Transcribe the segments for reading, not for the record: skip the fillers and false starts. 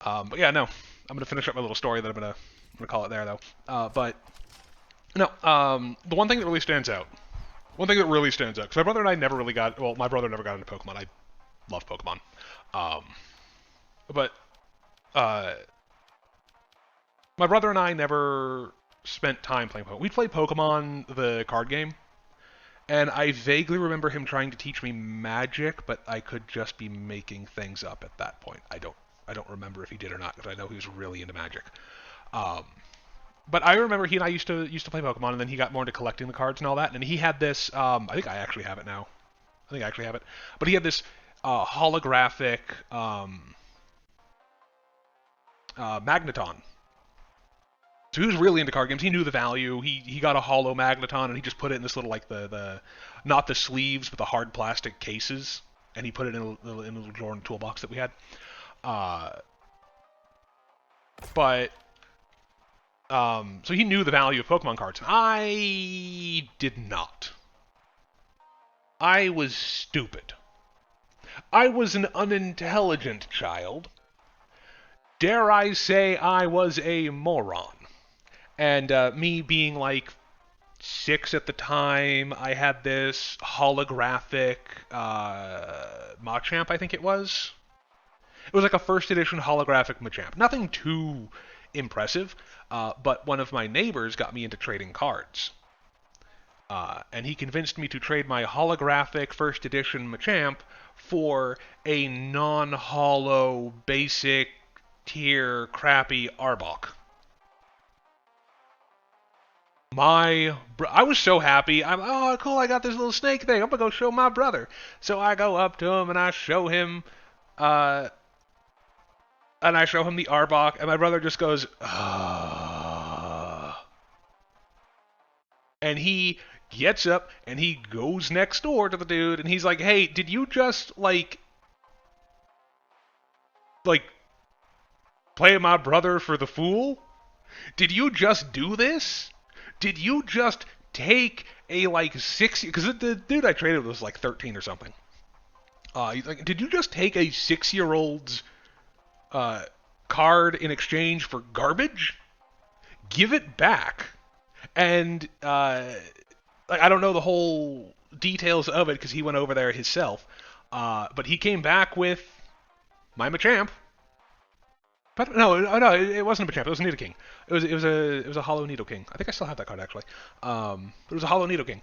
But yeah, no, I'm gonna finish up my little story that I'm gonna call it there though. But no, the one thing that really stands out, one thing that really stands out, because my brother and I never really got, well, my brother never got into Pokemon. I love Pokemon, um, but uh, my brother and I never spent time playing Pokemon. We played Pokemon the card game, and I vaguely remember him trying to teach me Magic, but I could just be making things up at that point. I don't remember if he did or not, because I know he was really into Magic. Um, but I remember he and I used to play Pokemon, and then he got more into collecting the cards and all that. And he had this. I think I actually have it now. I think I actually have it. But he had this holographic Magneton. So he was really into card games. He knew the value. He got a hollow Magneton, and he just put it in this little, like, the not the sleeves but the hard plastic cases, and he put it in a little drawer in the toolbox that we had. Uh, but so he knew the value of Pokemon cards. I did not. I was stupid. I was an unintelligent child. Dare I say I was a moron. And me being like 6 at the time, I had this holographic Machamp, I think it was. It was like a first edition holographic Machamp. Nothing too impressive, but one of my neighbors got me into trading cards. And he convinced me to trade my holographic first edition Machamp for a non-hollow, basic tier, crappy Arbok. I was so happy. Oh, cool, I got this little snake thing. I'm gonna go show my brother. So I go up to him and I show him, uh, the Arbok, and my brother just goes, ah. And he gets up and he goes next door to the dude and he's like, "Hey, did you just like play my brother for the fool? Did you just do this? Did you just take a like 6 because the dude I traded was like 13 or something. He's like, did you just take a 6-year old's uh, card in exchange for garbage? Give it back." And like, I don't know the whole details of it because he went over there himself. But he came back with my Machamp. But no, it wasn't a Machamp. It was a Nidoking. It was a Hollow Nidoking. I think I still have that card actually. But it was a Hollow Nidoking.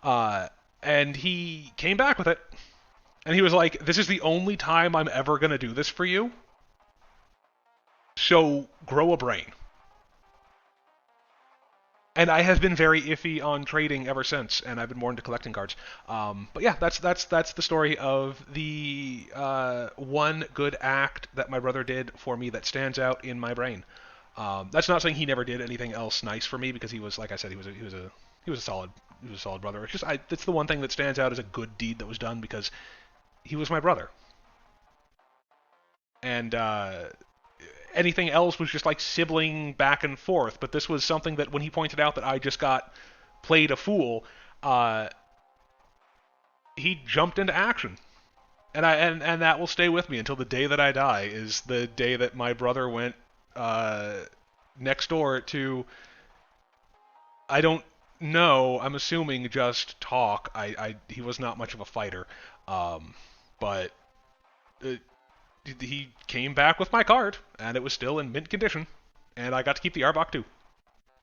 Uh, and he came back with it, and he was like, "This is the only time I'm ever gonna do this for you. So grow a brain." And I have been very iffy on trading ever since, and I've been more into collecting cards. But yeah, that's the story of the one good act that my brother did for me that stands out in my brain. That's not saying he never did anything else nice for me because he was, like I said, he was a solid brother. It's just it's the one thing that stands out as a good deed that was done because he was my brother. And anything else was just like sibling back and forth. But this was something that when he pointed out that I just got played a fool, uh, he jumped into action. And that will stay with me until the day that I die. Is the day that my brother went uh, next door to, I don't know. I'm assuming just talk. He was not much of a fighter, but uh, he came back with my card, and it was still in mint condition, and I got to keep the Arbok too.